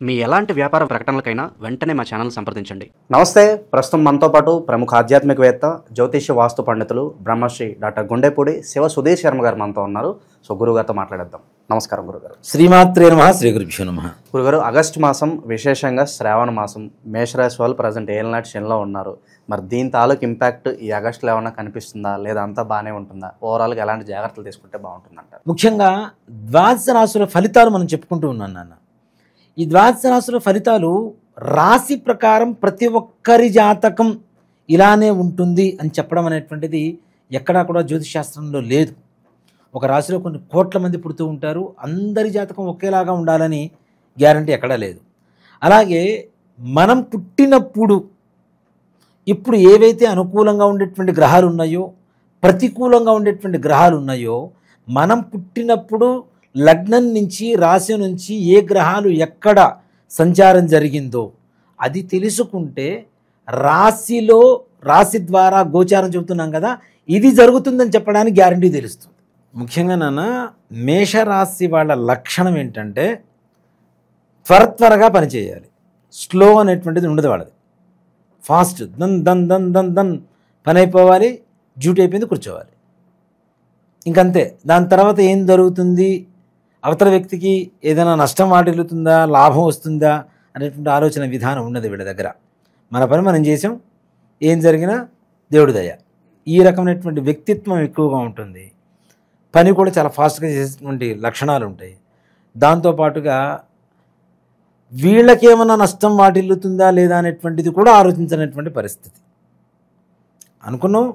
మీ ఎలాంటి వ్యాపార ప్రకటనలకైనా వెంటనే మా ఛానల్ సంప్రదించండి. నమస్తే. ప్రస్తుతం మనతో పాటు ప్రముఖ ఆధ్యాత్మికవేత్త, జ్యోతిష్య వాస్తు పండితులు బ్రహ్మశ్రీ డాక్టర్ గుండెపూడి శివ సుధీర్ శర్మ గారు మనతో ఉన్నారు. సో గురుగారితో మాట్లాడేద్దాం. నమస్కారం గురుగారు. శ్రీమాత్రే నమః. శ్రీ గురుభ్యో నమః. గురుగారు, ఆగస్టు మాసం విశేషంగా శ్రావణ మాసం, మేషరాశి వాళ్ళు ప్రజెంట్ ఏళ్ళనాటి శనిలో ఉన్నారు. మరి దీని తాలూకు ఇంపాక్ట్ ఈ ఆగస్టులో ఏమైనా కనిపిస్తుందా, లేదా అంతా బాగానే ఉంటుందా? ఓవరాల్గా ఎలాంటి జాగ్రత్తలు తీసుకుంటే బాగుంటుందంటారు? ముఖ్యంగా ద్వాదశ రాశుల ఫలితాలు మనం చెప్పుకుంటూ ఉన్నాను నాన్న. ఈ ద్వాదశ రాశుల ఫలితాలు రాశి ప్రకారం ప్రతి ఒక్కరి జాతకం ఇలానే ఉంటుంది అని చెప్పడం అనేటువంటిది ఎక్కడా కూడా జ్యోతిషాస్త్రంలో లేదు. ఒక రాశిలో కొన్ని కోట్ల మంది పుడుతూ ఉంటారు. అందరి జాతకం ఒకేలాగా ఉండాలని గ్యారంటీ ఎక్కడా లేదు. అలాగే మనం పుట్టినప్పుడు ఇప్పుడు ఏవైతే అనుకూలంగా ఉండేటువంటి గ్రహాలు ఉన్నాయో, ప్రతికూలంగా ఉండేటువంటి గ్రహాలు ఉన్నాయో, మనం పుట్టినప్పుడు లగ్నం నుంచి రాశి నుంచి ఏ గ్రహాలు ఎక్కడ సంచారం జరిగిందో అది తెలుసుకుంటే రాశిలో రాశి ద్వారా గోచారం చెబుతున్నాం కదా, ఇది జరుగుతుందని చెప్పడానికి గ్యారంటీ తెలుస్తుంది. ముఖ్యంగా నాన్న, మేషరాశి వాళ్ళ లక్షణం ఏంటంటే త్వరగా పనిచేయాలి. స్లో అనేటువంటిది ఉండదు వాళ్ళది. ఫాస్ట్ దన్ దన్ దన్ దన్ దన్ పని అయిపోవాలి, డ్యూటీ అయిపోయింది, కూర్చోవాలి, ఇంకంతే. దాని తర్వాత ఏం జరుగుతుంది, అవతల వ్యక్తికి ఏదైనా నష్టం వాటిల్లుతుందా, లాభం వస్తుందా అనేటువంటి ఆలోచన విధానం ఉన్నది వీళ్ళ దగ్గర. మన పని మనం చేసాం, ఏం జరిగినా దేవుడి దయ. ఈ రకమైనటువంటి వ్యక్తిత్వం ఎక్కువగా ఉంటుంది. పని కూడా చాలా ఫాస్ట్గా చేసేటువంటి లక్షణాలు ఉంటాయి. దాంతోపాటుగా వీళ్ళకేమన్నా నష్టం వాటిల్లుతుందా లేదా అనేటువంటిది కూడా ఆలోచించినటువంటి పరిస్థితి. అనుకున్నాం,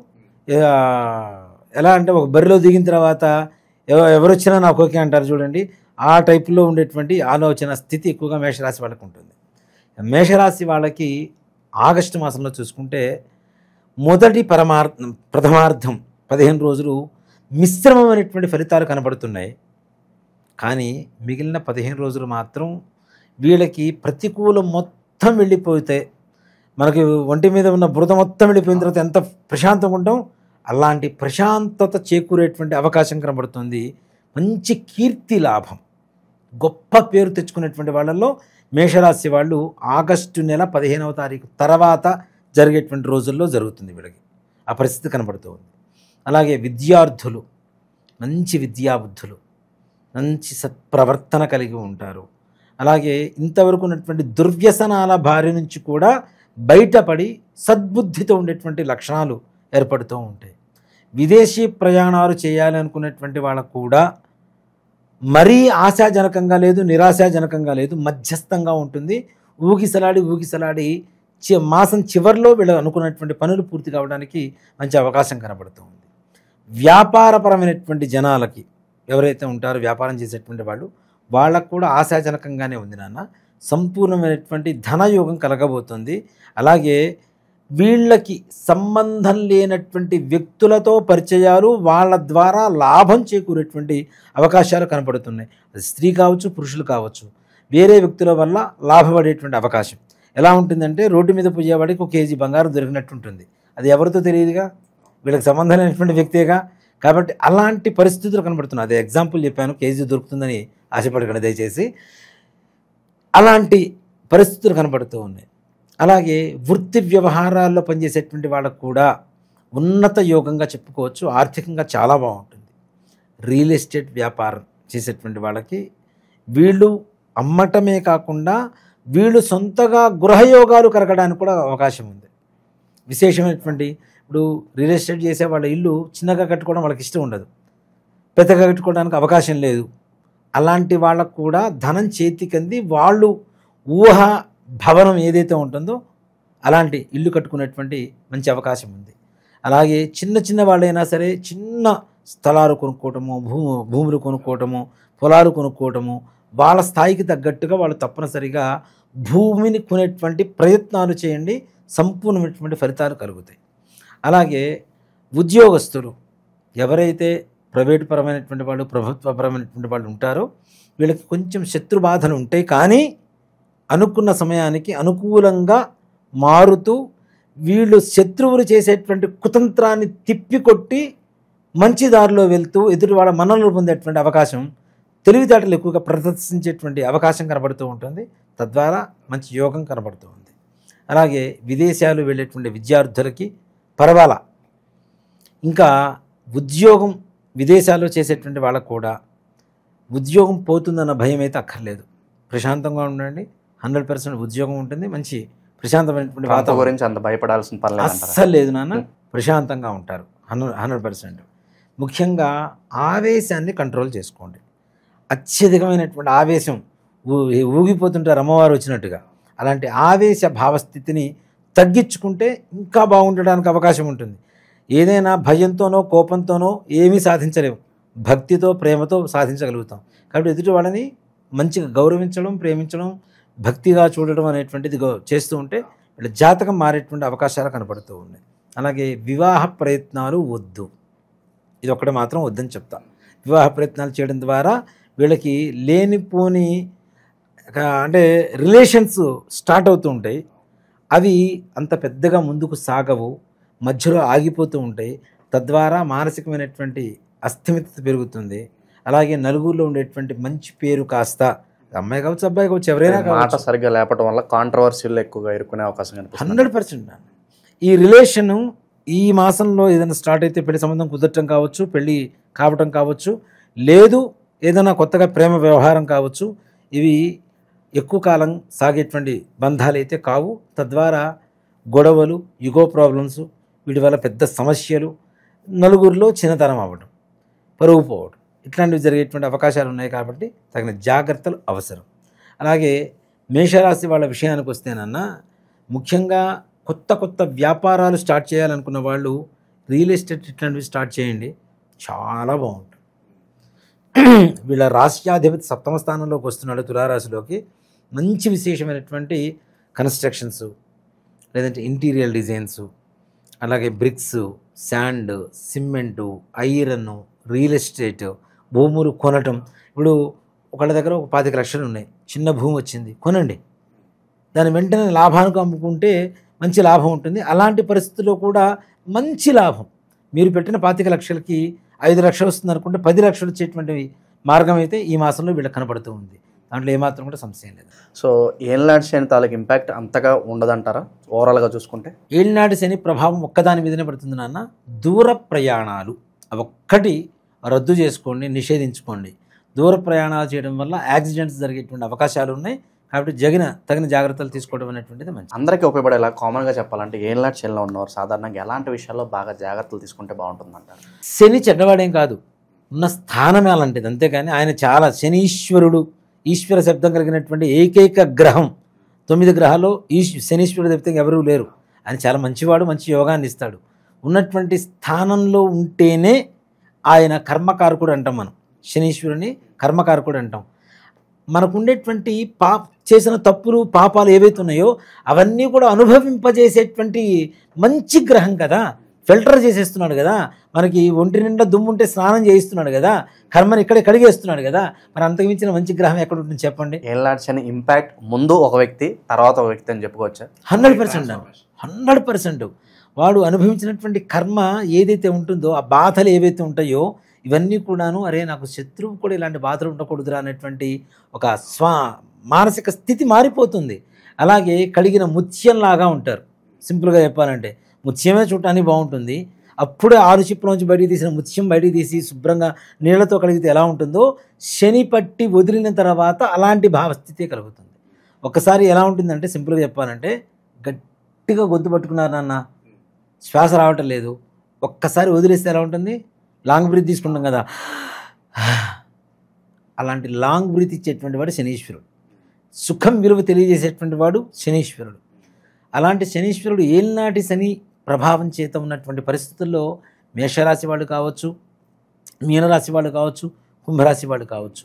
ఎలా అంటే ఒక బరిలో దిగిన తర్వాత ఎవరు వచ్చినా నాకు ఓకే అంటారు చూడండి, ఆ టైపులో ఉండేటువంటి ఆలోచన స్థితి ఎక్కువగా మేషరాశి వాళ్ళకి ఉంటుంది. మేషరాశి వాళ్ళకి ఆగస్టు మాసంలో చూసుకుంటే మొదటి ప్రథమార్థం 15 రోజులు మిశ్రమమైనటువంటి ఫలితాలు కనబడుతున్నాయి. కానీ మిగిలిన 15 రోజులు మాత్రం వీళ్ళకి ప్రతికూలం మొత్తం వెళ్ళిపోతే, మనకి ఒంటి మీద ఉన్న బురద మొత్తం వెళ్ళిపోయిన తర్వాత ఎంత ప్రశాంతంగా ఉంటాం, అలాంటి ప్రశాంతత చేకూరేటువంటి అవకాశం కనబడుతుంది. మంచి కీర్తి లాభం, గొప్ప పేరు తెచ్చుకునేటువంటి వాళ్ళల్లో మేషరాశి వాళ్ళు ఆగస్టు నెల 15వ తారీఖు తర్వాత జరిగేటువంటి రోజుల్లో జరుగుతుంది. వీళ్ళకి ఆ పరిస్థితి కనబడుతూ ఉంది. అలాగే విద్యార్థులు మంచి విద్యాబుద్ధులు, మంచి సత్ప్రవర్తన కలిగి ఉంటారు. అలాగే ఇంతవరకు ఉన్నటువంటి దుర్వ్యసనాల బారి నుంచి కూడా బయటపడి సద్బుద్ధితో ఉండేటువంటి లక్షణాలు ఏర్పడుతూ ఉంటాయి. విదేశీ ప్రయాణాలు చేయాలనుకునేటువంటి వాళ్ళకు కూడా మరీ ఆశాజనకంగా లేదు, నిరాశాజనకంగా లేదు, మధ్యస్థంగా ఉంటుంది. ఊగిసలాడి మాసం చివరిలో వీళ్ళు అనుకున్నటువంటి పనులు పూర్తి కావడానికి మంచి అవకాశం కనబడుతూ ఉంది. వ్యాపారపరమైనటువంటి జనాలకి ఎవరైతే ఉంటారో, వ్యాపారం చేసేటువంటి వాళ్ళకు కూడా ఆశాజనకంగానే ఉంది నాన్న. సంపూర్ణమైనటువంటి ధనయోగం కలగబోతుంది. అలాగే వీళ్ళకి సంబంధం లేనటువంటి వ్యక్తులతో పరిచయాలు, వాళ్ళ ద్వారా లాభం చేకూరేటువంటి అవకాశాలు కనపడుతున్నాయి. అది స్త్రీ కావచ్చు, పురుషులు కావచ్చు. వేరే వ్యక్తుల వల్ల లాభపడేటువంటి అవకాశం ఎలా ఉంటుందంటే, రోడ్డు మీద పోయేవాడికి 1 కేజీ బంగారం దొరికినట్టు ఉంటుంది. అది ఎవరితో తెలియదుగా, వీళ్ళకి సంబంధం లేనటువంటి వ్యక్తేగా. కాబట్టి అలాంటి పరిస్థితులు కనబడుతున్నాయి. అదే ఎగ్జాంపుల్ చెప్పాను, కేజీ దొరుకుతుందని ఆశపడకండి దయచేసి. అలాంటి పరిస్థితులు కనబడుతూ ఉన్నాయి. అలాగే వృత్తి వ్యవహారాల్లో పనిచేసేటువంటి వాళ్ళకు కూడా ఉన్నత యోగంగా చెప్పుకోవచ్చు. ఆర్థికంగా చాలా బాగుంటుంది. రియల్ ఎస్టేట్ వ్యాపారం చేసేటువంటి వాళ్ళకి వీళ్ళు అమ్మటమే కాకుండా వీళ్ళు సొంతగా గృహయోగాలు కలగడానికి కూడా అవకాశం ఉంది. విశేషమైనటువంటి, ఇప్పుడు రియల్ ఎస్టేట్ చేసే వాళ్ళ ఇల్లు చిన్నగా కట్టుకోవడం వాళ్ళకి ఇష్టం ఉండదు, పెద్దగా కట్టుకోవడానికి అవకాశం లేదు. అలాంటి వాళ్ళకు కూడా ధనం చేతికంది వాళ్ళు ఊహ భవనం ఏదైతే ఉంటుందో అలాంటి ఇల్లు కట్టుకునేటువంటి మంచి అవకాశం ఉంది. అలాగే చిన్న వాళ్ళైనా సరే చిన్న స్థలాలు కొనుక్కోవటము, భూములు కొనుక్కోవటము, పొలాలు కొనుక్కోవటము, వాళ్ళ స్థాయికి తగ్గట్టుగా వాళ్ళు తప్పనిసరిగా భూమిని కొనేటువంటి ప్రయత్నాలు చేయండి. సంపూర్ణమైనటువంటి ఫలితాలు కలుగుతాయి. అలాగే ఉద్యోగస్తులు ఎవరైతే ప్రైవేటు పరమైనటువంటి వాళ్ళు, ప్రభుత్వపరమైనటువంటి వాళ్ళు ఉంటారో వీళ్ళకి కొంచెం శత్రుబాధలు ఉంటాయి. కానీ అనుకున్న సమయానికి అనుకూలంగా మారుతూ వీళ్ళు శత్రువులు చేసేటువంటి కుతంత్రాన్ని తిప్పికొట్టి మంచి దారిలో వెళ్తూ ఎదుటి వాళ్ళ మన్ననలు పొందేటువంటి అవకాశం, తెలివితేటలు ఎక్కువగా ప్రదర్శించేటువంటి అవకాశం కనబడుతూ ఉంటుంది. తద్వారా మంచి యోగం కనబడుతూ ఉంది. అలాగే విదేశాలు వెళ్ళేటువంటి విద్యార్థులకి పర్వాలా. ఇంకా ఉద్యోగం విదేశాల్లో చేసేటువంటి వాళ్ళకు కూడా ఉద్యోగం పోతుందన్న భయం అయితే అక్కర్లేదు. ప్రశాంతంగా ఉండండి, 100% ఉద్యోగం ఉంటుంది, మంచి ప్రశాంతమైనటువంటి వాతావరణం గురించి అంత భయపడాల్సిన పర్లేదు అస్సలు లేదు నాన్న. ప్రశాంతంగా ఉంటారు 100%. ముఖ్యంగా ఆవేశాన్ని కంట్రోల్ చేసుకోండి. అత్యధికమైనటువంటి ఆవేశం ఊగిపోతుంటారు అమ్మవారు వచ్చినట్టుగా. అలాంటి ఆవేశ భావస్థితిని తగ్గించుకుంటే ఇంకా బాగుండడానికి అవకాశం ఉంటుంది. ఏదైనా భయంతోనో కోపంతోనో ఏమీ సాధించలేము, భక్తితో ప్రేమతో సాధించగలుగుతాం. కాబట్టి ఎదుటి వాళ్ళని మంచిగా గౌరవించడం, ప్రేమించడం, భక్తిగా చూడడం అనేటువంటిది చేస్తూ ఉంటే వీళ్ళ జాతకం మారేటువంటి అవకాశాలు కనపడుతూ ఉన్నాయి. అలాగే వివాహ ప్రయత్నాలు వద్దు, ఇది ఒక్కటి మాత్రం వద్దని చెప్తా. వివాహ ప్రయత్నాలు చేయడం ద్వారా వీళ్ళకి లేనిపోని అంటే రిలేషన్స్ స్టార్ట్ అవుతూ ఉంటాయి. అవి అంత పెద్దగా ముందుకు సాగవు, మధ్యలో ఆగిపోతూ ఉంటాయి. తద్వారా మానసికమైనటువంటి అస్థిమితత పెరుగుతుంది. అలాగే నలుగురిలో ఉండేటువంటి మంచి పేరు కాస్త అమ్మాయి కావచ్చు, అబ్బాయి కావచ్చు, ఎవరైనా మాట సరిగ్గా లేపడం వల్ల కాంట్రవర్సీలు ఎక్కువగా ఇరుక్కునే అవకాశం కనిపిస్తుంది. 100%. ఈ రిలేషను ఈ మాసంలో ఏదైనా స్టార్ట్ అయితే పెళ్లి సంబంధం కుదరటం కావచ్చు, పెళ్ళి కావటం కావచ్చు, లేదు ఏదైనా కొత్తగా ప్రేమ వ్యవహారం కావచ్చు, ఇవి ఎక్కువ కాలం సాగేటువంటి బంధాలు అయితే కావు. తద్వారా గొడవలు, యుగో ప్రాబ్లమ్స్, వీటి వల్ల పెద్ద సమస్యలు, నలుగురిలో చిన్నతనం అవ్వడం, పరువు పోవడం, ఇట్లాంటివి జరిగేటువంటి అవకాశాలు ఉన్నాయి. కాబట్టి తగిన జాగ్రత్తలు అవసరం. అలాగే మేషరాశి వాళ్ళ విషయానికి వస్తేనన్నా, ముఖ్యంగా కొత్త కొత్త వ్యాపారాలు స్టార్ట్ చేయాలనుకున్న వాళ్ళు రియల్ ఎస్టేట్ ఇట్లాంటివి స్టార్ట్ చేయండి, చాలా బాగుంటుంది. వీళ్ళ రాశ్యాధిపతి 7వ స్థానంలోకి వస్తున్నాడు, తులారాశిలోకి. మంచి విశేషమైనటువంటి కన్స్ట్రక్షన్స్, లేదంటే ఇంటీరియర్ డిజైన్స్, అలాగే bricks, sand, cement, iron, real estate, భూములు కొనటం. ఇప్పుడు ఒకళ్ళ దగ్గర ఒక 25 లక్షలు ఉన్నాయి, చిన్న భూమి వచ్చింది, కొనండి. దాని వెంటనే లాభానికి అమ్ముకుంటే మంచి లాభం ఉంటుంది. అలాంటి పరిస్థితుల్లో కూడా మంచి లాభం. మీరు పెట్టిన 25 లక్షలకి 5 లక్షలు వస్తుంది అనుకుంటే 10 లక్షలు వచ్చేటువంటి మార్గం అయితే ఈ మాసంలో వీళ్ళకి కనపడుతూ ఉంది. దాంట్లో ఏమాత్రం కూడా సంశయం లేదు. సో ఏళ్ళనాటి శని తాలూకు ఇంపాక్ట్ అంతగా ఉండదంటారా ఓవరాల్గా చూసుకుంటే? ఏళ్ళనాటి శని ప్రభావం ఒక్కదాని మీదనే పడుతుంది నాన్న. దూర ప్రయాణాలు అవి ఒక్కటి రద్దు చేసుకోండి, నిషేధించుకోండి. దూర ప్రయాణాలు చేయడం వల్ల యాక్సిడెంట్స్ జరిగేటువంటి అవకాశాలు ఉన్నాయి. కాబట్టి తగిన జాగ్రత్తలు తీసుకోవడం అనేటువంటిది మంచిది. అందరికీ ఉపయోగపడేలా కామన్గా చెప్పాలంటే ఏళ్ళనాటి శనిలో ఉన్నవారు సాధారణంగా ఎలాంటి విషయాల్లో బాగా జాగ్రత్తలు తీసుకుంటే బాగుంటుందంటారు? శని చెడ్డవాడేం కాదు, ఉన్న స్థానమే అలాంటిది, అంతేగాని ఆయన చాలా శనీశ్వరుడు, ఈశ్వర శబ్దం కలిగినటువంటి ఏకైక గ్రహం. 9 గ్రహాల్లో శనీశ్వరుడు తప్పితే ఎవరూ లేరు. ఆయన చాలా మంచివాడు, మంచి యోగాన్ని ఇస్తాడు. ఉన్నటువంటి స్థానంలో ఉంటేనే ఆయన కర్మకారకుడు అంటాం. మనం శనీశ్వరుని కర్మకారకుడు అంటాం. మనకుండేటువంటి చేసిన తప్పులు పాపాలు ఏవైతే ఉన్నాయో అవన్నీ కూడా అనుభవింపజేసేటువంటి మంచి గ్రహం కదా. ఫిల్టర్ చేసేస్తున్నాడు కదా, మనకి ఒంటి నిండా దుమ్ముంటే స్నానం చేయిస్తున్నాడు కదా, కర్మని ఇక్కడే కడిగేస్తున్నాడు కదా. మరి అంతకు మించిన మంచి గ్రహం ఎక్కడ ఉంటుంది చెప్పండి? ఏళ్ళనాటి శని ఇంపాక్ట్ ముందు ఒక వ్యక్తి, తర్వాత ఒక వ్యక్తి అని చెప్పుకోవచ్చా? 100%. వాడు అనుభవించినటువంటి కర్మ ఏదైతే ఉంటుందో, ఆ బాధలు ఏవైతే ఉంటాయో ఇవన్నీ కూడాను, అరే నాకు శత్రువు కూడా ఇలాంటి బాధలు ఉండకూడదురా అనేటువంటి ఒక మానసిక స్థితి మారిపోతుంది. అలాగే కడిగిన ముత్యంలాగా ఉంటారు. సింపుల్గా చెప్పాలంటే ముత్యమే చూడటానికి బాగుంటుంది. అప్పుడే 6 చిప్పులోంచి బయటికి తీసిన ముత్యం బయటికి తీసి శుభ్రంగా నీళ్లతో కడిగితే ఎలా ఉంటుందో, శని పట్టి వదిలిన తర్వాత అలాంటి భావస్థితి కలుగుతుంది. ఒక్కసారి ఎలా ఉంటుందంటే, సింపుల్గా చెప్పాలంటే, గట్టిగా గొంతు పట్టుకున్నారు నాన్న, శ్వాస రావటం లేదు, ఒక్కసారి వదిలేస్తే ఎలా ఉంటుంది? లాంగ్ బ్రీత్ తీసుకుంటాం కదా, అలాంటి లాంగ్ బ్రీత్ ఇచ్చేటువంటి వాడు శనీశ్వరుడు. సుఖం విలువ తెలియజేసేటువంటి వాడు శనీశ్వరుడు. అలాంటి శనీశ్వరుడు ఏళ్ళనాటి శని ప్రభావం చేత ఉన్నటువంటి పరిస్థితుల్లో మేషరాశి వాళ్ళు కావచ్చు, మీనరాశి వాళ్ళు కావచ్చు, కుంభరాశి వాళ్ళు కావచ్చు,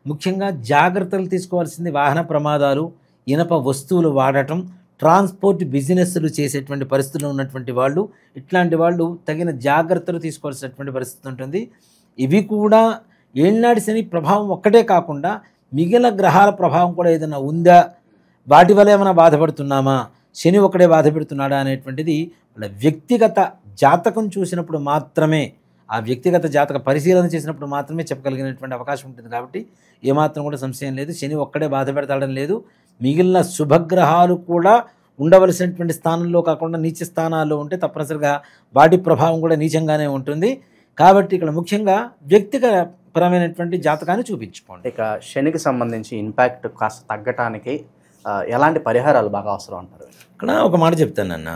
ముఖ్యంగా జాగ్రత్తలు తీసుకోవాల్సింది వాహన ప్రమాదాలు, ఇనప వస్తువులు వాడటం, ట్రాన్స్పోర్ట్ బిజినెస్లు చేసేటువంటి పరిస్థితుల్లో ఉన్నటువంటి వాళ్ళు, ఇట్లాంటి వాళ్ళు తగిన జాగ్రత్తలు తీసుకోవాల్సినటువంటి పరిస్థితి ఉంటుంది. ఇవి కూడా ఏళ్ళనాటి శని ప్రభావం ఒక్కటే కాకుండా మిగిలిన గ్రహాల ప్రభావం కూడా ఏదైనా ఉందా, వాటి వల్ల ఏమైనా బాధపడుతున్నామా, శని ఒకడే బాధ పెడుతున్నాడా అనేటువంటిది వాళ్ళ వ్యక్తిగత జాతకం చూసినప్పుడు మాత్రమే ఆ వ్యక్తిగత జాతక పరిశీలన చేసినప్పుడు మాత్రమే చెప్పగలిగినటువంటి అవకాశం ఉంటుంది. కాబట్టి ఏమాత్రం కూడా సంశయం లేదు. శని ఒక్కడే బాధ పెడతాడని లేదు. మిగిలిన శుభగ్రహాలు కూడా ఉండవలసినటువంటి స్థానంలో కాకుండా నీచ స్థానాల్లో ఉంటే తప్పనిసరిగా వాటి ప్రభావం కూడా నీచంగానే ఉంటుంది. కాబట్టి ఇక్కడ ముఖ్యంగా వ్యక్తిగతపరమైనటువంటి జాతకాన్ని చూపించుకోండి. ఇక శనికి సంబంధించి ఇంపాక్ట్ కాస్త తగ్గటానికి ఎలాంటి పరిహారాలు బాగా అవసరం అంటారు? ఇక్కడ ఒక మాట చెప్తానన్న,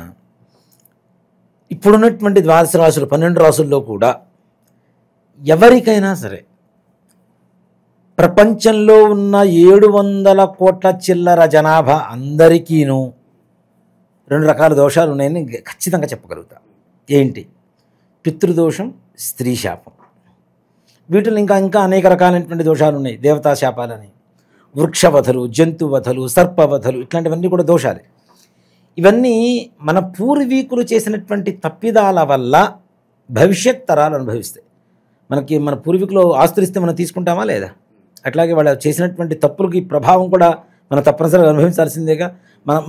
ఇప్పుడున్నటువంటి 12 రాశులు 12 రాశుల్లో కూడా ఎవరికైనా సరే ప్రపంచంలో ఉన్న 700 కోట్ల చిల్లర జనాభా అందరికీనూ 2 రకాల దోషాలు ఉన్నాయని ఖచ్చితంగా చెప్పగలుగుతా. ఏంటి? పితృదోషం, స్త్రీ శాపం. వీటిలో ఇంకా అనేక రకాలైనటువంటి దోషాలు ఉన్నాయి. దేవతా శాపాలని, వృక్షవధలు, జంతువధలు, సర్పవధలు, ఇట్లాంటివన్నీ కూడా దోషాలే. ఇవన్నీ మన పూర్వీకులు చేసినటువంటి తప్పిదాల వల్ల భవిష్యత్ తరాలు అనుభవిస్తాయి. మన పూర్వీకులు ఆస్తులు ఇస్తే మనం తీసుకుంటామా లేదా? అట్లాగే వాళ్ళు చేసినటువంటి తప్పులకి ప్రభావం కూడా మనం తప్పనిసరిగా అనుభవించాల్సిందేగా.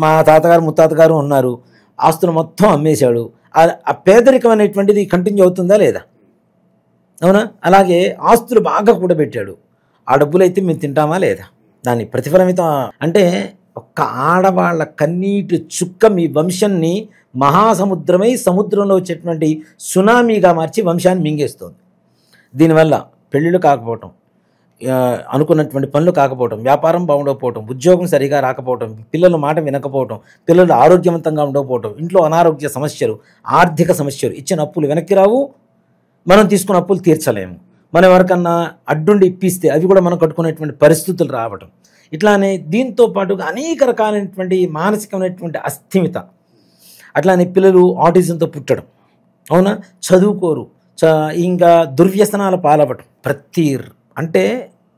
మా తాతగారు ముత్తాతగారు ఉన్నారు, ఆస్తులు మొత్తం అమ్మేశాడు. ఆ పేదరికం అనేటువంటిది కంటిన్యూ అవుతుందా లేదా? అవునా? అలాగే ఆస్తులు బాగా కూడబెట్టాడు, ఆ డబ్బులైతే మేము తింటామా లేదా? దాని ప్రతిఫలమితం అంటే ఒక్క ఆడవాళ్ళ కన్నీటి చుక్క మీ వంశాన్ని మహాసముద్రమై సముద్రంలో వచ్చేటువంటి సునామీగా మార్చి వంశాన్ని మింగేస్తుంది. దీనివల్ల పెళ్ళిళ్ళు కాకపోవటం, అనుకున్నటువంటి పనులు కాకపోవటం, వ్యాపారం బాగుండకపోవటం, ఉద్యోగం సరిగా రాకపోవటం, పిల్లల మాట వినకపోవటం, పిల్లలు ఆరోగ్యవంతంగా ఉండకపోవటం, ఇంట్లో అనారోగ్య సమస్యలు, ఆర్థిక సమస్యలు, ఇచ్చిన అప్పులు వెనక్కి రావు, మనం తీసుకున్న అప్పులు తీర్చలేము, మనం ఎవరికన్నా అడ్డుండి ఇప్పిస్తే అవి కూడా మనం కట్టుకునేటువంటి పరిస్థితులు రావటం, ఇట్లానే దీంతో పాటుగా అనేక రకాలైనటువంటి మానసికమైనటువంటి అస్థిమిత, అట్లానే పిల్లలు ఆటిజంతో పుట్టడం, అవునా, చదువుకోరు, ఇంకా దుర్వ్యసనాల పాలవ్వటం. అంటే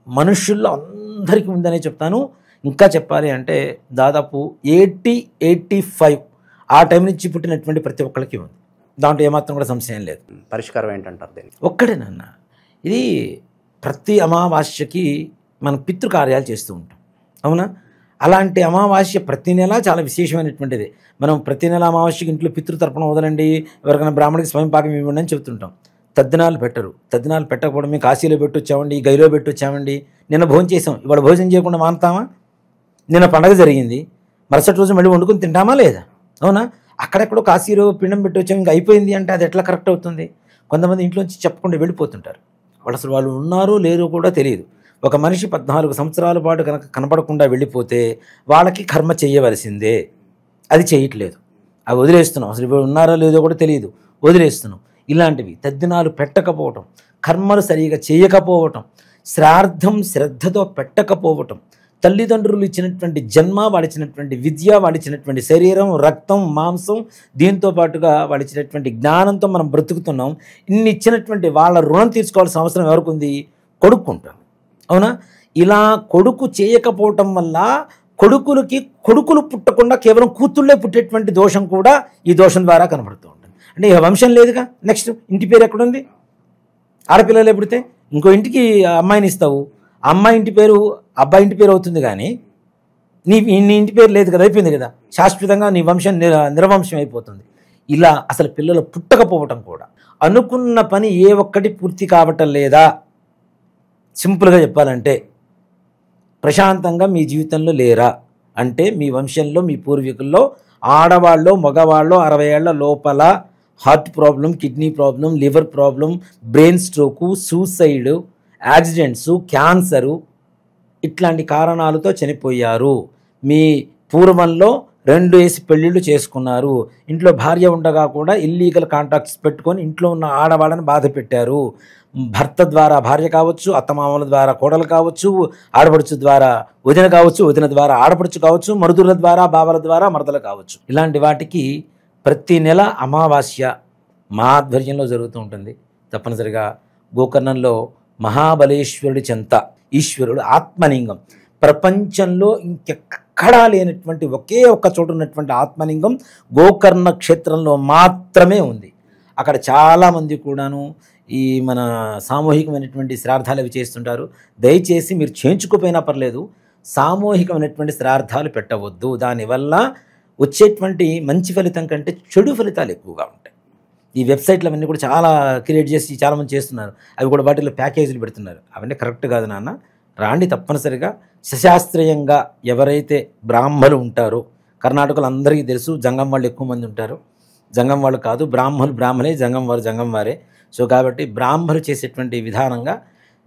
మనుషుల్లో అందరికీ ఉందనే చెప్తాను. ఇంకా చెప్పాలి అంటే దాదాపు 80-85 ఆ టైం నుంచి పుట్టినటువంటి ప్రతి ఒక్కరికి ఉంది. దాంట్లో ఏమాత్రం కూడా సంశయం లేదు. పరిష్కారం ఏంటంటారు దీనికి? ఒక్కడేనన్న, ఇది ప్రతి అమావాస్యకి మనం పితృకార్యాలు చేస్తూ ఉంటాం, అవునా? అలాంటి అమావాస్య ప్రతి నెల చాలా విశేషమైనటువంటిది. మనం ప్రతి నెల అమావాస్యకి ఇంట్లో పితృతర్పణం వదలండి, ఎవరికైనా బ్రాహ్మణికి స్వయం పాకం ఇవ్వండి అని చెప్తుంటాం. తద్దినాలు పెట్టరు. తద్దినాలు పెట్టకపోవడం, మేము కాశీలో పెట్టొచ్చామండి, గైలో పెట్టొచ్చామండి, నిన్న భోజనం చేసాం, ఇవాళ భోజనం చేయకుండా మానుతామా? నిన్న పండగ జరిగింది, మరుసటి రోజు మళ్ళీ వండుకొని తింటామా లేదా? అవునా? అక్కడెక్కడో కాశీలో పిండం పెట్టొచ్చాం, ఇంకా అయిపోయింది అంటే అది ఎట్లా కరెక్ట్ అవుతుంది? కొంతమంది ఇంట్లోంచి చెప్పకుండా వెళ్ళిపోతుంటారు. వాళ్ళు ఉన్నారో లేరో కూడా తెలియదు. ఒక మనిషి 14 సంవత్సరాల పాటు కనుక కనపడకుండా వెళ్ళిపోతే వాళ్ళకి కర్మ చేయవలసిందే. అది చేయట్లేదు, అవి వదిలేస్తున్నాం. అసలు ఇప్పుడు ఉన్నారో లేదో కూడా తెలియదు, వదిలేస్తున్నాం. ఇలాంటివి తద్దినాలు పెట్టకపోవటం, కర్మలు సరిగా చేయకపోవటం, శ్రాద్ధం శ్రద్ధతో పెట్టకపోవటం, తల్లిదండ్రులు ఇచ్చినటువంటి జన్మ, వాడిచ్చినటువంటి విద్య, వాడిచ్చినటువంటి శరీరం, రక్తం, మాంసం, దీంతో పాటుగా వాడిచ్చినటువంటి జ్ఞానంతో మనం బ్రతుకుతున్నాం. ఇన్ని ఇచ్చినటువంటి వాళ్ళ రుణం తీర్చుకోవాల్సిన అవసరం ఎవరికి ఉంది? కొడుకుంటాం, అవునా? ఇలా కొడుకు చేయకపోవటం వల్ల కొడుకులు పుట్టకుండా కేవలం కూతుళ్ళే పుట్టేటువంటి దోషం కూడా ఈ దోషం ద్వారా కనబడుతూ ఉంటుంది. అంటే ఇక వంశం లేదుగా. నెక్స్ట్ ఇంటి పేరు ఎక్కడుంది? ఆడపిల్లలే పుడితే ఇంకో ఇంటికి అమ్మాయిని ఇస్తావు, అమ్మాయి ఇంటి పేరు అబ్బాయి ఇంటి పేరు అవుతుంది, కానీ నీ ఇంటి పేరు లేదు కదా, అయిపోయింది కదా, శాశ్వతంగా నీ వంశం నిర్వంశం అయిపోతుంది. ఇలా అసలు పిల్లలు పుట్టకపోవటం కూడా, అనుకున్న పని ఏ ఒక్కటి పూర్తి కావటం లేదా. సింపుల్గా చెప్పాలంటే ప్రశాంతంగా మీ జీవితంలో లేరా అంటే మీ వంశంలో, మీ పూర్వీకుల్లో ఆడవాళ్ళు మగవాళ్ళు 60 ఏళ్ల లోపల heart problem, kidney problem, liver problem, brain stroke, suicide, accidents, cancer, ఇట్లాంటి కారణాలతో చనిపోయారు. మీ పూర్వంలో 2 వేసి పెళ్ళిళ్ళు చేసుకున్నారు, ఇంట్లో భార్య ఉండగా కూడా ఇల్లీగల్ కాంటాక్ట్స్ పెట్టుకొని ఇంట్లో ఉన్న ఆడవాళ్ళని బాధ పెట్టారు. భర్త ద్వారా భార్య కావచ్చు, అత్తమామల ద్వారా కోడలు కావచ్చు, ఆడపడుచు ద్వారా వదిన కావచ్చు, వదిన ద్వారా ఆడపడుచు కావచ్చు, మరుదుల ద్వారా బావల ద్వారా మరదలు కావచ్చు. ఇలాంటి వాటికి ప్రతి నెల అమావాస్య మా ఆధ్వర్యంలో జరుగుతూ ఉంటుంది. తప్పనిసరిగా గోకర్ణంలో మహాబలేశ్వరుడి చెంత ఈశ్వరుడు ఆత్మలింగం, ప్రపంచంలో ఇంకెక్కడా లేనటువంటి ఒకే ఒక్క చోటు ఉన్నటువంటి ఆత్మలింగం గోకర్ణ క్షేత్రంలో మాత్రమే ఉంది. అక్కడ చాలామంది కూడాను ఈ మన సామూహికమైనటువంటి శ్రాద్ధాలు అవి చేస్తుంటారు. దయచేసి మీరు చేయించుకోపోయినా పర్లేదు, సామూహికమైనటువంటి శ్రాద్ధాలు పెట్టవద్దు. దానివల్ల వచ్చేటువంటి మంచి ఫలితం కంటే చెడు ఫలితాలు ఎక్కువగా ఉంటాయి. ఈ వెబ్సైట్లు అవన్నీ కూడా చాలా క్రియేట్ చేసి చాలామంది చేస్తున్నారు. అవి కూడా వాటిలో ప్యాకేజీలు పెడుతున్నారు. అవన్నీ కరెక్ట్ కాదు నాన్న. రాండి, తప్పనిసరిగా సశాస్త్రీయంగా ఎవరైతే బ్రాహ్మలు ఉంటారో, కర్ణాటకలో అందరికీ తెలుసు జంగం వాళ్ళు ఎక్కువ మంది ఉంటారు. జంగం వాళ్ళు కాదు, బ్రాహ్మలే, జంగం వారే. సో కాబట్టి బ్రాహ్మలు చేసేటువంటి విధానంగా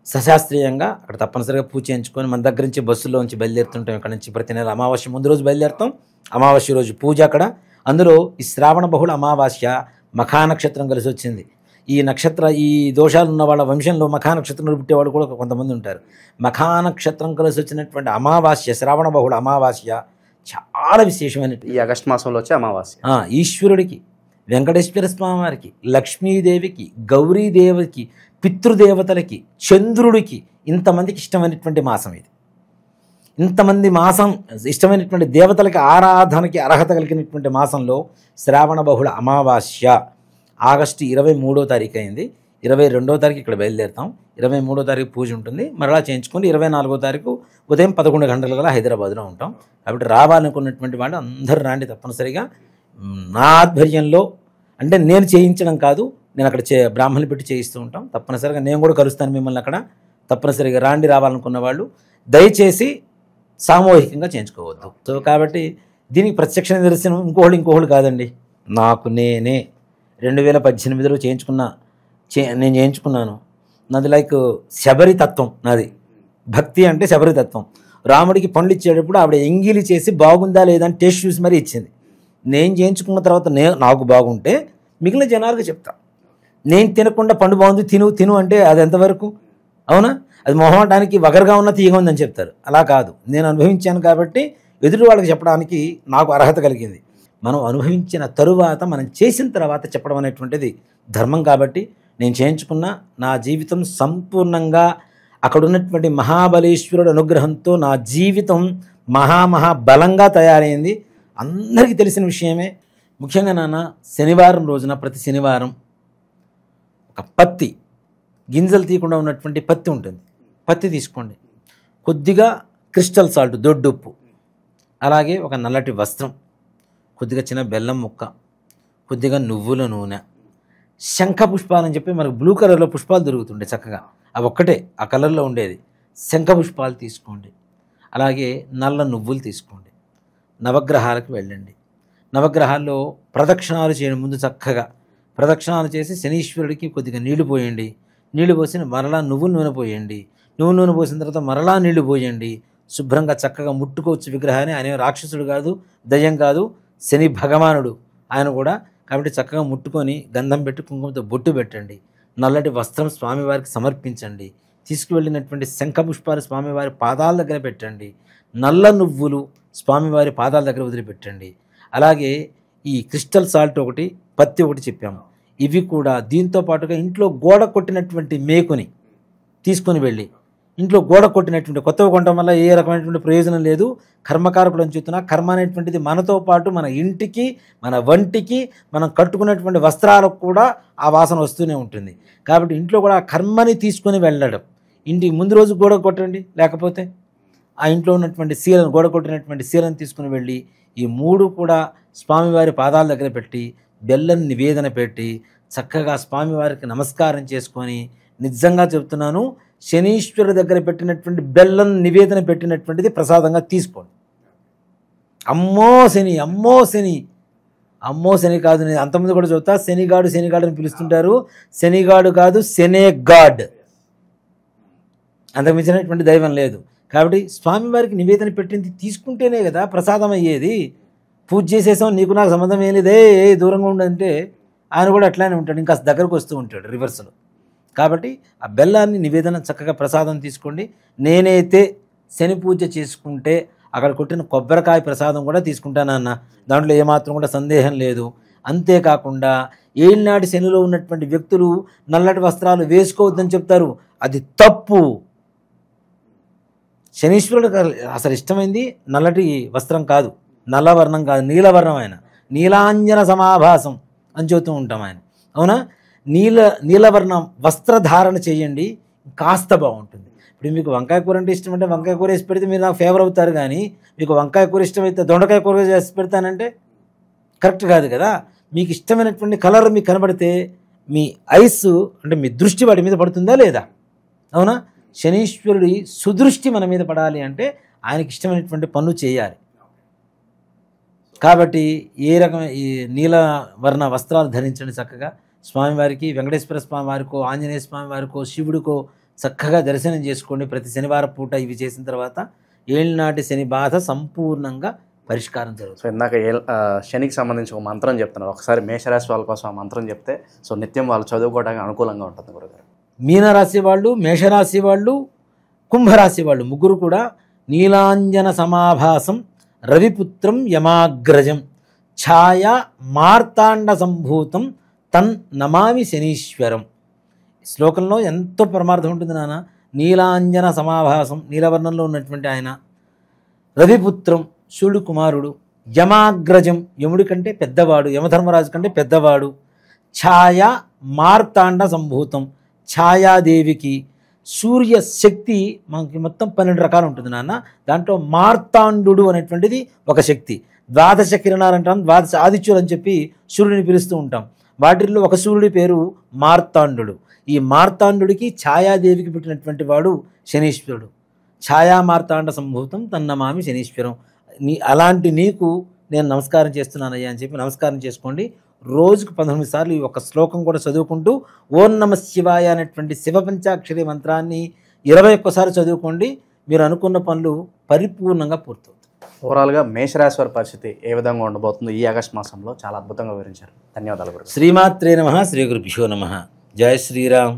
సశాస్త్రీయంగా అక్కడ తప్పనిసరిగా పూజ చేయించుకొని మన దగ్గర నుంచి బస్సులోంచి బయలుదేరుతుంటాం. ఇక్కడ నుంచి ప్రతి నెల అమావాస్య ముందు రోజు బయలుదేరుతాం. అమావాస్య రోజు పూజ అక్కడ. అందులో ఈ శ్రావణ బహుళ అమావాస్య మఖా నక్షత్రం కలిసి వచ్చింది. ఈ దోషాలు ఉన్న వాళ్ళ వంశంలో మఖా నక్షత్రంలో పుట్టేవాళ్ళు కూడా కొంతమంది ఉంటారు. మఖా నక్షత్రం కలిసి వచ్చినటువంటి అమావాస్య, శ్రావణ బహుళ అమావాస్య చాలా విశేషమైన ఈ ఆగస్టు మాసంలో వచ్చే అమావాస్య. ఈశ్వరుడికి, వెంకటేశ్వర స్వామి వారికి, లక్ష్మీదేవికి, గౌరీదేవికి, పితృదేవతలకి, చంద్రుడికి, ఇంతమందికి ఇష్టమైనటువంటి మాసం ఇది. ఇంతమంది మాసం ఇష్టమైనటువంటి దేవతలకి ఆరాధనకి అర్హత కలిగినటువంటి మాసంలో శ్రావణ బహుళ అమావాస్య ఆగస్టు 23వ తారీఖు అయింది. 22వ తారీఖు ఇక్కడ బయలుదేరుతాం. 23వ తారీఖు పూజ ఉంటుంది. మరలా చేయించుకొని 24వ తారీఖు ఉదయం 11 గంటల గల హైదరాబాద్లో ఉంటాం. కాబట్టి రావాలనుకున్నటువంటి వాళ్ళు అందరూ రాండి తప్పనిసరిగా. నా ఆధ్వర్యంలో, అంటే నేను చేయించడం కాదు, నేను అక్కడ బ్రాహ్మణులు పెట్టి చేయిస్తూ ఉంటాం. తప్పనిసరిగా నేను కూడా కలుస్తాను మిమ్మల్ని అక్కడ. తప్పనిసరిగా రాండి, రావాలనుకున్న వాళ్ళు దయచేసి సామూహికంగా చేయించుకోవద్దు. సో కాబట్టి దీనికి ప్రత్యక్ష నిదర్శనం ఇంకోళ్ళు కాదండి, నాకు నేనే 2018లో నేను చేయించుకున్నాను. నాది లైక్ శబరి తత్వం. నాది భక్తి అంటే శబరి తత్వం. రాముడికి పండ్లు ఇచ్చేటప్పుడు ఆవిడ ఎంగిలి చేసి బాగుందా లేదా అని టేస్ట్ చూసి మరీ ఇచ్చింది. నేను చేయించుకున్న తర్వాత నాకు బాగుంటే మిగిలిన జనాలకు చెప్తా. నేను తినకుండా పండు బాగుంది తిను అంటే అది ఎంతవరకు? అవునా? అది మొహమాటానికి వగరుగా ఉన్న తీయగా ఉందని చెప్తారు. అలా కాదు, నేను అనుభవించాను కాబట్టి ఎదుటి వాళ్ళకి చెప్పడానికి నాకు అర్హత కలిగింది. మనం అనుభవించిన తరువాత, మనం చేసిన తర్వాత చెప్పడం అనేటువంటిది ధర్మం. కాబట్టి నేను చేయించుకున్న నా జీవితం సంపూర్ణంగా అక్కడ ఉన్నటువంటి మహాబలేశ్వరుడు అనుగ్రహంతో నా జీవితం మహాబలంగా తయారైంది. అందరికీ తెలిసిన విషయమే. ముఖ్యంగా నాన్న, శనివారం రోజున, ప్రతి శనివారం ఒక పత్తి, గింజలు తీయకుండా ఉన్నటువంటి పత్తి ఉంటుంది. పత్తి తీసుకోండి. కొద్దిగా క్రిస్టల్ సాల్ట్, దొడ్డుప్పు, అలాగే ఒక నల్లటి వస్త్రం, కొద్దిగా చిన్న బెల్లం ముక్క, కొద్దిగా నువ్వుల నూనె, శంఖ పుష్పాలు అని చెప్పి మనకు బ్లూ కలర్లో పుష్పాలు దొరుకుతుండే చక్కగా, అవి ఒక్కటే ఆ కలర్లో ఉండేది. శంఖ పుష్పాలు తీసుకోండి. అలాగే నల్ల నువ్వులు తీసుకోండి. నవగ్రహాలకు వెళ్ళండి. నవగ్రహాల్లో ప్రదక్షిణాలు చేయడం, ముందు చక్కగా ప్రదక్షిణాలు చేసి శనీశ్వరుడికి కొద్దిగా నీళ్లు పోయండి. నీళ్లు పోసి మరలా నువ్వుల నూనె పోయండి. నువ్వుల నూనె పోసిన తర్వాత మరలా నీళ్లు పోయండి. శుభ్రంగా చక్కగా ముట్టుకోవచ్చు విగ్రహాన్ని. ఆయన రాక్షసుడు కాదు, దయ్యం కాదు, శని భగవానుడు ఆయన కూడా. కాబట్టి చక్కగా ముట్టుకొని గంధం పెట్టి కుంకుమతో బొట్టు పెట్టండి. నల్లటి వస్త్రం స్వామివారికి సమర్పించండి. తీసుకువెళ్ళినటువంటి శంఖ పుష్పాలు స్వామివారి పాదాల దగ్గర పెట్టండి. నల్ల నువ్వులు స్వామివారి పాదాల దగ్గర వదిలిపెట్టండి. అలాగే ఈ క్రిస్టల్ సాల్ట్ ఒకటి, పత్తి ఒకటి చెప్పాము. ఇవి కూడా దీంతో పాటుగా ఇంట్లో గోడ కొట్టినటువంటి మేకుని తీసుకొని వెళ్ళి, ఇంట్లో గోడ కొట్టినటువంటి కొత్తగా కొనడం వల్ల ఏ రకమైనటువంటి ప్రయోజనం లేదు. కర్మకారకుడు అని చెప్తున్నా. కర్మ అనేటువంటిది మనతో పాటు మన ఇంటికి, మన వంటికి, మనం కట్టుకున్నటువంటి వస్త్రాలకు కూడా ఆ వాసన వస్తూనే ఉంటుంది. కాబట్టి ఇంట్లో కూడా ఆ కర్మని తీసుకొని వెళ్ళడం. ఇంటికి ముందు రోజు గోడ కొట్టండి, లేకపోతే ఆ ఇంట్లో ఉన్నటువంటి శీలను, గోడ కొట్టినటువంటి శీలను తీసుకుని వెళ్ళి ఈ మూడు కూడా స్వామివారి పాదాల దగ్గర పెట్టి బెల్లం నివేదన పెట్టి చక్కగా స్వామివారికి నమస్కారం చేసుకొని, నిజంగా చెప్తున్నాను, శనీశ్వరుడి దగ్గర పెట్టినటువంటి బెల్లం నివేదన పెట్టినటువంటిది ప్రసాదంగా తీసుకోండి. అమ్మో శని, అమ్మో శని, అమ్మో శని కాదు. నేను అంతమంది కూడా చెబుతా, శనిగాడు అని పిలుస్తుంటారు. శనిగాడు కాదు, శనే గాడ్. అంతకు మించినటువంటి దైవం లేదు. కాబట్టి స్వామివారికి నివేదన పెట్టింది తీసుకుంటేనే కదా ప్రసాదం అయ్యేది. పూజ చేసేసాం, నీకు నాకు సంబంధం ఏం లేదే, దూరంగా ఉండంటే ఆయన కూడా అట్లానే ఉంటాడు, ఇంకా దగ్గరకు వస్తూ ఉంటాడు రివర్స్లో. కాబట్టి ఆ బెల్లాన్ని నివేదన చక్కగా ప్రసాదం తీసుకోండి. నేనైతే శని పూజ చేసుకుంటే అక్కడ కొట్టిన కొబ్బరికాయ ప్రసాదం కూడా తీసుకుంటానన్న, దాంట్లో ఏమాత్రం కూడా సందేహం లేదు. అంతేకాకుండా ఏళ్ళనాటి శనిలో ఉన్నటువంటి వ్యక్తులు నల్లటి వస్త్రాలు వేసుకోవద్దని చెప్తారు. అది తప్పు. శనీశ్వరుడికి అసలు ఇష్టమైంది నల్లటి వస్త్రం కాదు, నల్లవర్ణం కాదు, నీలవర్ణం. ఆయన నీలాంజన సమాభాసం అని చెబుతూ ఉంటాం ఆయన. అవునా? నీలవర్ణం వస్త్రధారణ చేయండి, కాస్త బాగుంటుంది. ఇప్పుడు మీకు వంకాయ కూర అంటే ఇష్టం అంటే వంకాయ కూర వేసి పెడితే మీరు నాకు ఫేవర్ అవుతారు. కానీ మీకు వంకాయ కూర ఇష్టమైతే దొండకాయ కూర చేసి పెడతానంటే కరెక్ట్ కాదు కదా. మీకు ఇష్టమైనటువంటి కలర్ మీకు కనబడితే మీ ఐస్ అంటే మీ దృష్టి వాటి మీద పడుతుందా లేదా? అవునా? శనీశ్వరుడి సుదృష్టి మన మీద పడాలి అంటే ఆయనకి ఇష్టమైనటువంటి పనులు చేయాలి. కాబట్టి ఏ రకమైన ఈ నీలవర్ణ వస్త్రాలు ధరించండి చక్కగా. స్వామివారికి, వెంకటేశ్వర స్వామి వారికో, ఆంజనేయ స్వామి వారికో, శివుడికో చక్కగా దర్శనం చేసుకోండి ప్రతి శనివారం పూట. ఇవి చేసిన తర్వాత ఏళ్ళనాటి శని బాధ సంపూర్ణంగా పరిష్కారం జరుగుతుంది. సో ఇందాక శనికి సంబంధించి ఒక మంత్రం చెప్తున్నారు, ఒకసారి మేషరాశి వాళ్ళ కోసం ఆ మంత్రం చెప్తే సో నిత్యం వాళ్ళు చదువుకోవడానికి అనుకూలంగా ఉంటుంది గురుగారు. మీనరాశి వాళ్ళు, మేషరాశి వాళ్ళు, కుంభరాశి వాళ్ళు ముగ్గురు కూడా నీలాంజన సమాభాసం రవిపుత్రం యమాగ్రజం ఛాయ మార్తాండ సంభూతం తన్ నమామి శనీశ్వరం. శ్లోకంలో ఎంతో పరమార్థం ఉంటుంది నాన్న. నీలాంజన సమాభాసం, నీలవర్ణంలో ఉన్నటువంటి ఆయన, రవిపుత్రం శివుడు కుమారుడు, యమాగ్రజం యముడి కంటే పెద్దవాడు, యమధర్మరాజు కంటే పెద్దవాడు, ఛాయ మార్తాండ సంభూతం ఛాయాదేవికి సూర్య శక్తి మనకి మొత్తం 12 రకాలు ఉంటుంది నాన్న. దాంట్లో మార్తాండు అనేటువంటిది ఒక శక్తి. ద్వాదశ కిరణాలు అంటాం, ద్వాదశ ఆదిత్యులు అని చెప్పి సూర్యుడిని పిలుస్తూ ఉంటాం. వాటిల్లో ఒక సూర్యుడి పేరు మార్తాండు. ఈ మార్తాండుడికి ఛాయాదేవికి పుట్టినటువంటి వాడు శనీశ్వరుడు. ఛాయా మార్తాండ సంభూతం తన్నమామి శనీశ్వరం. అలాంటి నీకు నేను నమస్కారం చేస్తున్నానయ్యా అని చెప్పి నమస్కారం చేసుకోండి. రోజుకు 19 సార్లు ఈ ఒక శ్లోకం కూడా చదువుకుంటూ ఓం నమ శివాయ అనేటువంటి శివ పంచాక్షరి మంత్రాన్ని 21 సార్లు చదువుకోండి. మీరు అనుకున్న పనులు పరిపూర్ణంగా పూర్తవుతాయి. ఓవరాల్గా మేషరాశి వారి పరిస్థితి ఏ విధంగా ఉండబోతుందో ఈ ఆగస్టు మాసంలో చాలా అద్భుతంగా వివరించారు. ధన్యవాదాలు గురు. శ్రీమాత్రే నమః. శ్రీ గురుభ్యో నమః. జై శ్రీరామ్.